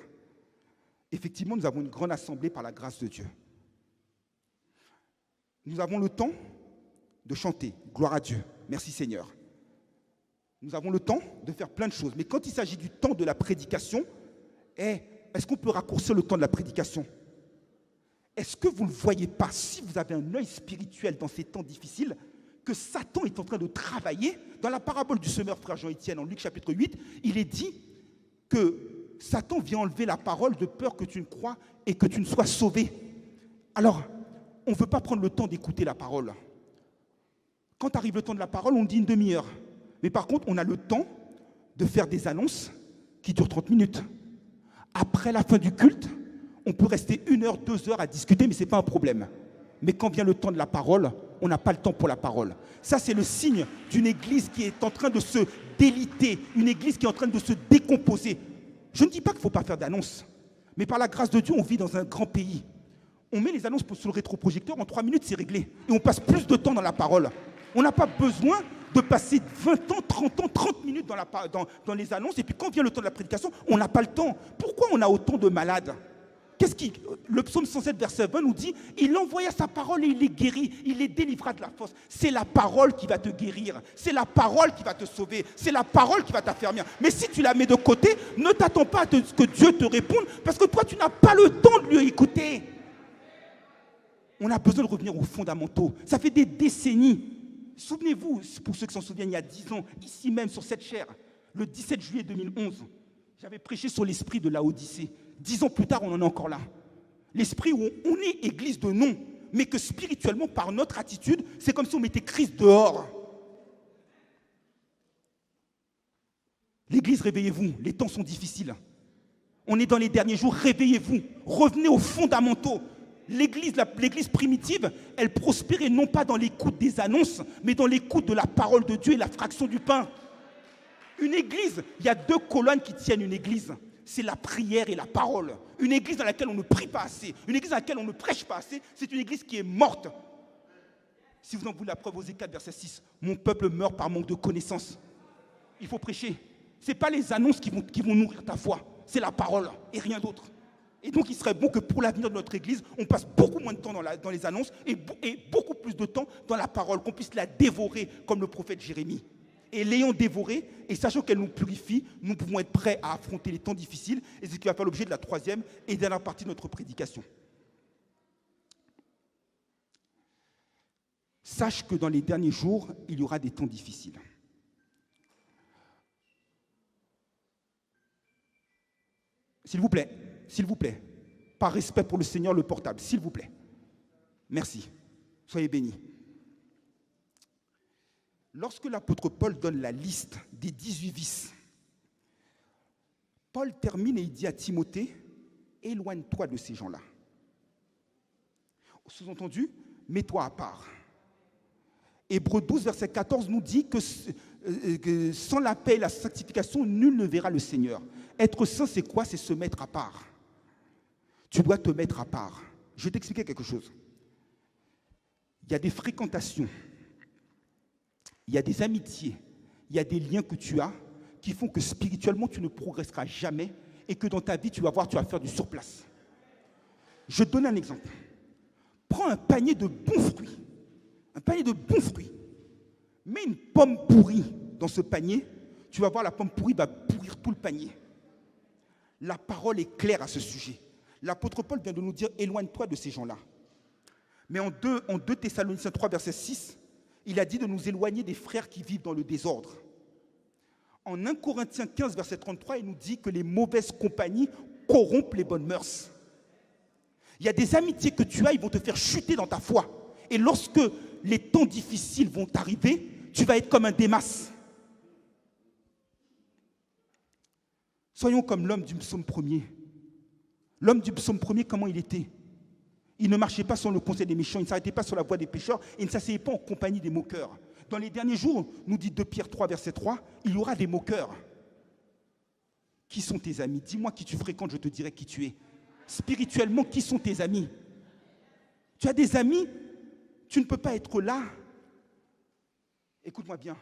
Effectivement, nous avons une grande assemblée par la grâce de Dieu. Nous avons le temps de chanter, gloire à Dieu, merci Seigneur. Nous avons le temps de faire plein de choses. Mais quand il s'agit du temps de la prédication, est-ce qu'on peut raccourcir le temps de la prédication? Est-ce que vous ne voyez pas, si vous avez un œil spirituel dans ces temps difficiles, que Satan est en train de travailler? Dans la parabole du semeur, frère Jean-Étienne, en Luc chapitre 8, il est dit que Satan vient enlever la parole de peur que tu ne crois et que tu ne sois sauvé. Alors, on ne veut pas prendre le temps d'écouter la parole. Quand arrive le temps de la parole, on dit une demi-heure. Mais par contre, on a le temps de faire des annonces qui durent 30 minutes. Après la fin du culte, on peut rester 1 heure, 2 heures à discuter, mais ce n'est pas un problème. Mais quand vient le temps de la parole, on n'a pas le temps pour la parole. Ça, c'est le signe d'une église qui est en train de se déliter, une église qui est en train de se décomposer. Je ne dis pas qu'il ne faut pas faire d'annonces, mais par la grâce de Dieu, on vit dans un grand pays. On met les annonces sur le rétroprojecteur, en 3 minutes, c'est réglé. Et on passe plus de temps dans la parole. On n'a pas besoin de passer 20 ans, 30 ans, 30 minutes dans les annonces. Et puis quand vient le temps de la prédication, on n'a pas le temps. Pourquoi on a autant de malades? Le psaume 107, verset 20 nous dit « Il envoya sa parole et il les guérit, il les délivra de la fosse. » C'est la parole qui va te guérir, c'est la parole qui va te sauver, c'est la parole qui va t'affermir. Mais si tu la mets de côté, ne t'attends pas à ce que Dieu te réponde, parce que toi, tu n'as pas le temps de lui écouter. On a besoin de revenir aux fondamentaux. Ça fait des décennies. Souvenez-vous, pour ceux qui s'en souviennent, il y a 10 ans, ici même, sur cette chaire, le 17 juillet 2011, j'avais prêché sur l'esprit de Laodicée. 10 ans plus tard, on en est encore là. L'esprit où on est église de nom, mais que spirituellement, par notre attitude, c'est comme si on mettait Christ dehors. L'église, réveillez-vous, les temps sont difficiles. On est dans les derniers jours, réveillez-vous, revenez aux fondamentaux. L'église primitive, elle prospérait non pas dans l'écoute des annonces, mais dans l'écoute de la parole de Dieu et la fraction du pain. Une église, il y a 2 colonnes qui tiennent une église. C'est la prière et la parole. Une église dans laquelle on ne prie pas assez, une église dans laquelle on ne prêche pas assez, c'est une église qui est morte. Si vous en voulez la preuve, Osée 4, verset 6, « Mon peuple meurt par manque de connaissance. » Il faut prêcher. Ce n'est pas les annonces qui vont nourrir ta foi, c'est la parole et rien d'autre. Et donc, il serait bon que pour l'avenir de notre église, on passe beaucoup moins de temps dans les annonces et beaucoup plus de temps dans la parole, qu'on puisse la dévorer comme le prophète Jérémie. Et l'ayant dévorée, et sachant qu'elle nous purifie, nous pouvons être prêts à affronter les temps difficiles. Et c'est ce qui va faire l'objet de la 3e et dernière partie de notre prédication. Sache que dans les derniers jours, il y aura des temps difficiles. S'il vous plaît, par respect pour le Seigneur, le portable, s'il vous plaît. Merci. Soyez bénis. Lorsque l'apôtre Paul donne la liste des 18 vices, Paul termine et il dit à Timothée, éloigne-toi de ces gens-là. Sous-entendu, mets-toi à part. Hébreux 12, verset 14 nous dit que sans la paix et la sanctification, nul ne verra le Seigneur. Être saint, c'est quoi? C'est se mettre à part. Tu dois te mettre à part. Je vais t'expliquer quelque chose. Il y a des fréquentations, il y a des amitiés, il y a des liens que tu as qui font que spirituellement, tu ne progresseras jamais et que dans ta vie, tu vas faire du surplace. Je te donne un exemple. Prends un panier de bons fruits. Un panier de bons fruits. Mets une pomme pourrie dans ce panier, tu vas voir la pomme pourrie va pourrir tout le panier. La parole est claire à ce sujet. L'apôtre Paul vient de nous dire, éloigne-toi de ces gens-là. Mais en 2 Thessaloniciens 3, verset 6, il a dit de nous éloigner des frères qui vivent dans le désordre. En 1 Corinthiens 15, verset 33, il nous dit que les mauvaises compagnies corrompent les bonnes mœurs. Il y a des amitiés que tu as, ils vont te faire chuter dans ta foi. Et lorsque les temps difficiles vont t'arriver, tu vas être comme un Démas. Soyons comme l'homme du psaume 1er. L'homme du psaume 1er, comment il était? Il ne marchait pas sur le conseil des méchants, il ne s'arrêtait pas sur la voie des pécheurs, et il ne s'asseyait pas en compagnie des moqueurs. Dans les derniers jours, nous dit 2 Pierre 3, verset 3, il y aura des moqueurs. Qui sont tes amis? Dis-moi qui tu fréquentes, je te dirai qui tu es. Spirituellement, qui sont tes amis? Tu as des amis, tu ne peux pas être là. Écoute-moi bien.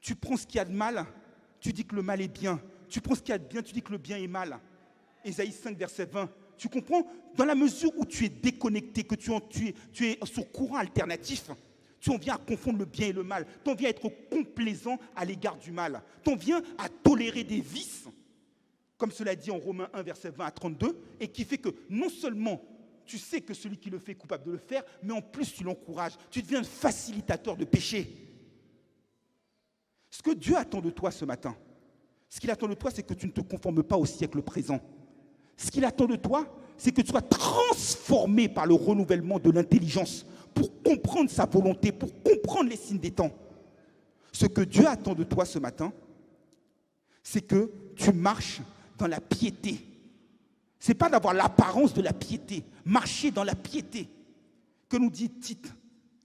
Tu prends ce qu'il y a de mal, tu dis que le mal est bien. Tu prends ce qu'il y a de bien, tu dis que le bien est mal. Ésaïe 5, verset 20. Tu comprends? Dans la mesure où tu es déconnecté, que tu es sur courant alternatif, tu en viens à confondre le bien et le mal. Tu en viens à être complaisant à l'égard du mal. Tu en viens à tolérer des vices, comme cela dit en Romains 1, verset 20 à 32, et qui fait que non seulement tu sais que celui qui le fait est coupable de le faire, mais en plus tu l'encourages. Tu deviens un facilitateur de péché. Ce que Dieu attend de toi ce matin, ce qu'il attend de toi, c'est que tu ne te conformes pas au siècle présent. Ce qu'il attend de toi, c'est que tu sois transformé par le renouvellement de l'intelligence pour comprendre sa volonté, pour comprendre les signes des temps. Ce que Dieu attend de toi ce matin, c'est que tu marches dans la piété. Ce n'est pas d'avoir l'apparence de la piété, marcher dans la piété. Que nous dit Tite,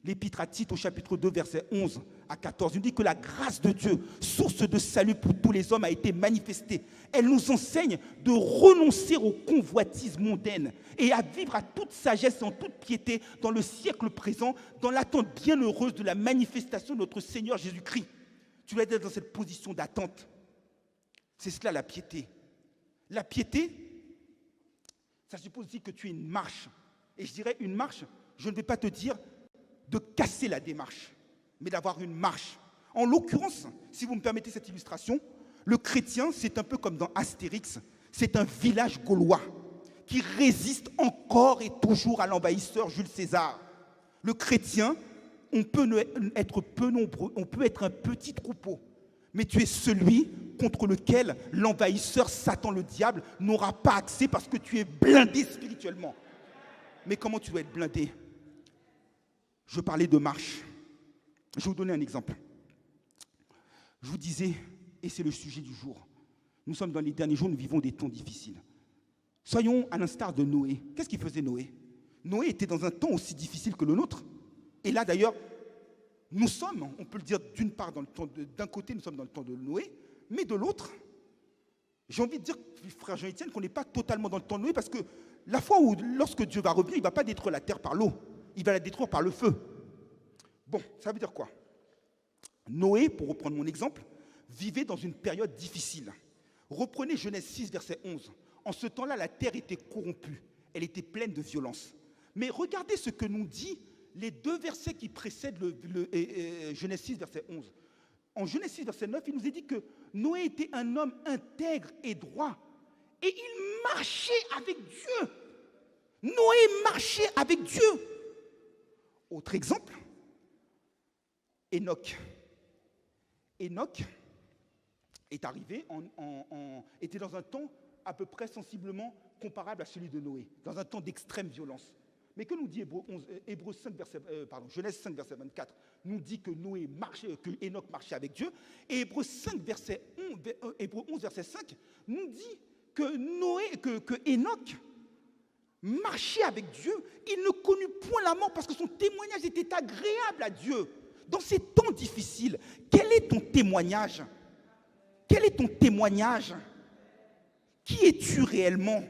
l'épître à Tite au chapitre 2, verset 11 à 14. Il nous dit que la grâce de Dieu, source de salut pour tous les hommes, a été manifestée. Elle nous enseigne de renoncer aux convoitises mondaines et à vivre à toute sagesse et en toute piété dans le siècle présent, dans l'attente bienheureuse de la manifestation de notre Seigneur Jésus-Christ. Tu dois être dans cette position d'attente. C'est cela la piété. La piété, ça suppose aussi que tu aies une marche. Et je dirais une marche, je ne vais pas te dire de casser la démarche, mais d'avoir une marche. En l'occurrence, si vous me permettez cette illustration, le chrétien, c'est un peu comme dans Astérix, c'est un village gaulois qui résiste encore et toujours à l'envahisseur Jules César. Le chrétien, on peut être peu nombreux, on peut être un petit troupeau, mais tu es celui contre lequel l'envahisseur Satan, le diable, n'aura pas accès parce que tu es blindé spirituellement. Mais comment tu dois être blindé? Je parlais de marche. Je vais vous donner un exemple. Je vous disais, et c'est le sujet du jour, nous sommes dans les derniers jours, nous vivons des temps difficiles. Soyons à l'instar de Noé. Qu'est-ce qu'il faisait Noé? Noé était dans un temps aussi difficile que le nôtre. Et là d'ailleurs, nous sommes, on peut le dire d'une part, d'un côté nous sommes dans le temps de Noé, mais de l'autre, j'ai envie de dire, frère Jean-Étienne, qu'on n'est pas totalement dans le temps de Noé, parce que la fois où, lorsque Dieu va revenir, il ne va pas détruire la terre par l'eau, il va la détruire par le feu. Bon, ça veut dire quoi? Noé, pour reprendre mon exemple, vivait dans une période difficile. Reprenez Genèse 6, verset 11. En ce temps-là, la terre était corrompue, elle était pleine de violence. Mais regardez ce que nous dit les 2 versets qui précèdent Genèse 6, verset 11. En Genèse 6, verset 9, il nous est dit que Noé était un homme intègre et droit. Et il marchait avec Dieu. Noé marchait avec Dieu. Autre exemple, Enoch. Enoch est arrivé, était dans un temps à peu près sensiblement comparable à celui de Noé, dans un temps d'extrême violence. Mais que nous dit Genèse 5, verset 24, nous dit que que Enoch marchait avec Dieu. Et Hébreux 11, verset 5, nous dit que Enoch marchait avec Dieu. Il ne connut point la mort parce que son témoignage était agréable à Dieu. Dans ces temps difficiles, quel est ton témoignage? Quel est ton témoignage? Qui es-tu réellement?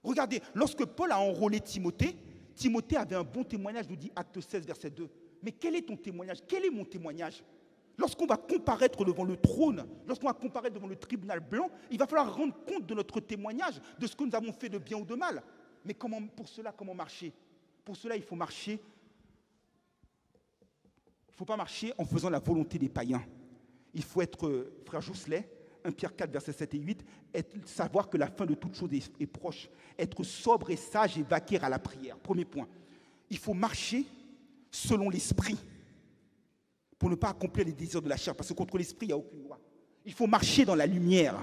Regardez, lorsque Paul a enrôlé Timothée, Timothée avait un bon témoignage, nous dit Acte 16, verset 2. Mais quel est ton témoignage? Quel est mon témoignage? Lorsqu'on va comparaître devant le trône, lorsqu'on va comparaître devant le tribunal blanc, il va falloir rendre compte de notre témoignage, de ce que nous avons fait de bien ou de mal. Mais pour cela, comment marcher? Pour cela, il faut marcher. Il ne faut pas marcher en faisant la volonté des païens. Il faut être, frère Jousselet, 1 Pierre 4, versets 7 et 8, savoir que la fin de toute chose est proche. Être sobre et sage et vaquer à la prière. Premier point. Il faut marcher selon l'esprit. pour ne pas accomplir les désirs de la chair, parce que contre l'esprit, il n'y a aucune loi. Il faut marcher dans la lumière.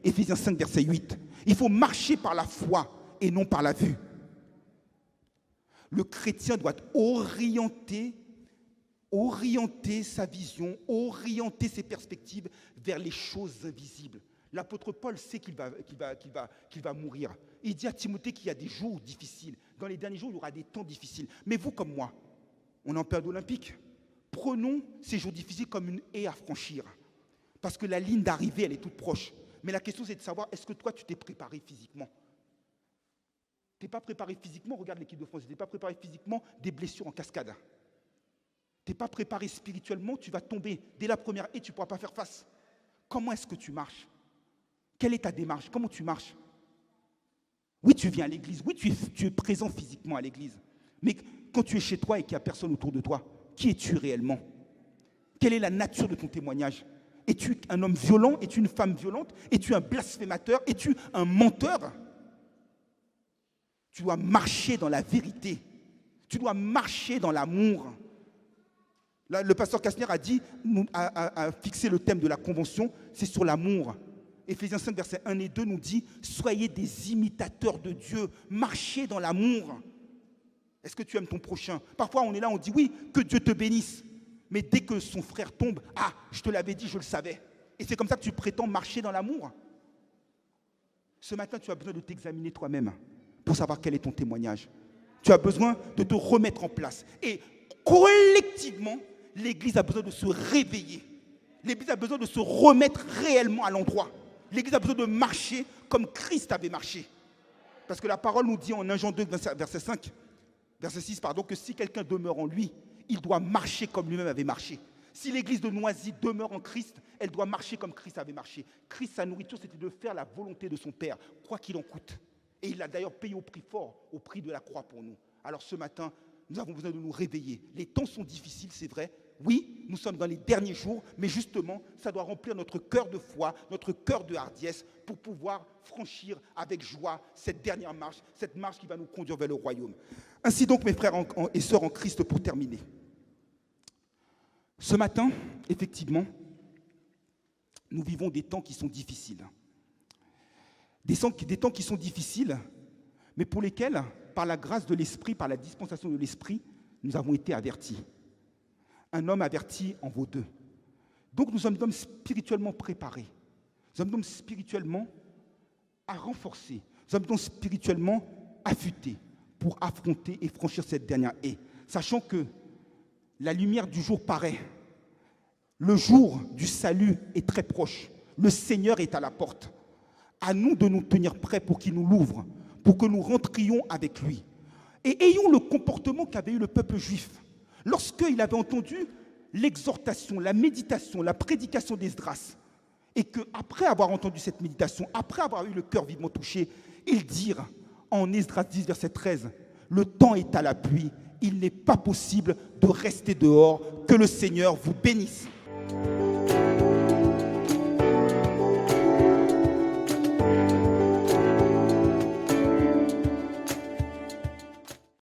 Éphésiens 5, verset 8. Il faut marcher par la foi et non par la vue. Le chrétien doit orienter sa vision, orienter ses perspectives vers les choses invisibles. L'apôtre Paul sait qu'il va mourir. Il dit à Timothée qu'il y a des jours difficiles. Dans les derniers jours, il y aura des temps difficiles. Mais vous comme moi, on est en période olympique. Prenons ces jours difficiles comme une haie à franchir. Parce que la ligne d'arrivée, elle est toute proche. Mais la question, c'est de savoir, est-ce que toi, tu t'es préparé physiquement? Tu n'es pas préparé physiquement, regarde l'équipe de France, tu n'es pas préparé physiquement, des blessures en cascade. Tu n'es pas préparé spirituellement, tu vas tomber. Dès la première haie, tu ne pourras pas faire face. Comment est-ce que tu marches? Quelle est ta démarche? Comment tu marches? Oui, tu viens à l'église. Oui, tu es présent physiquement à l'église. Mais quand tu es chez toi et qu'il n'y a personne autour de toi, qui es-tu réellement? Quelle est la nature de ton témoignage? Es-tu un homme violent? Es-tu une femme violente? Es-tu un blasphémateur? Es-tu un menteur? Tu dois marcher dans la vérité. Tu dois marcher dans l'amour. Là, le pasteur Kastner a fixé le thème de la convention, c'est sur l'amour. Éphésiens 5, versets 1 et 2 nous dit « Soyez des imitateurs de Dieu, marchez dans l'amour ». Est-ce que tu aimes ton prochain? Parfois, on est là, on dit « Oui, que Dieu te bénisse ». Mais dès que son frère tombe, « Ah, je te l'avais dit, je le savais ». Et c'est comme ça que tu prétends marcher dans l'amour. Ce matin, tu as besoin de t'examiner toi-même pour savoir quel est ton témoignage. Tu as besoin de te remettre en place. Et collectivement, l'Église a besoin de se réveiller. L'Église a besoin de se remettre réellement à l'endroit. L'Église a besoin de marcher comme Christ avait marché. Parce que la parole nous dit en 1 Jean 2, verset 6, que si quelqu'un demeure en lui, il doit marcher comme lui-même avait marché. Si l'Église de Noisy demeure en Christ, elle doit marcher comme Christ avait marché. Christ, sa nourriture, c'était de faire la volonté de son Père, quoi qu'il en coûte. Et il l'a d'ailleurs payé au prix fort, au prix de la croix pour nous. Alors ce matin, nous avons besoin de nous réveiller. Les temps sont difficiles, c'est vrai. Oui, nous sommes dans les derniers jours, mais justement, ça doit remplir notre cœur de foi, notre cœur de hardiesse pour pouvoir franchir avec joie cette dernière marche, cette marche qui va nous conduire vers le royaume. Ainsi donc, mes frères et sœurs en Christ, pour terminer. Ce matin, effectivement, nous vivons des temps qui sont difficiles. Des temps qui sont difficiles, mais pour lesquels, par la grâce de l'Esprit, par la dispensation de l'Esprit, nous avons été avertis. Un homme averti en vaut deux. Donc nous sommes des hommes spirituellement préparés. Nous sommes des hommes spirituellement à renforcer. Nous sommes des hommes spirituellement affûtés pour affronter et franchir cette dernière haie. Sachant que la lumière du jour paraît. Le jour du salut est très proche. Le Seigneur est à la porte. À nous de nous tenir prêts pour qu'il nous l'ouvre, pour que nous rentrions avec lui. Et ayons le comportement qu'avait eu le peuple juif. Lorsqu'il avait entendu l'exhortation, la méditation, la prédication d'Esdras, et qu'après avoir entendu cette méditation, après avoir eu le cœur vivement touché, ils dirent en Esdras 10, verset 13, « Le temps est à la pluie, il n'est pas possible de rester dehors, que le Seigneur vous bénisse. »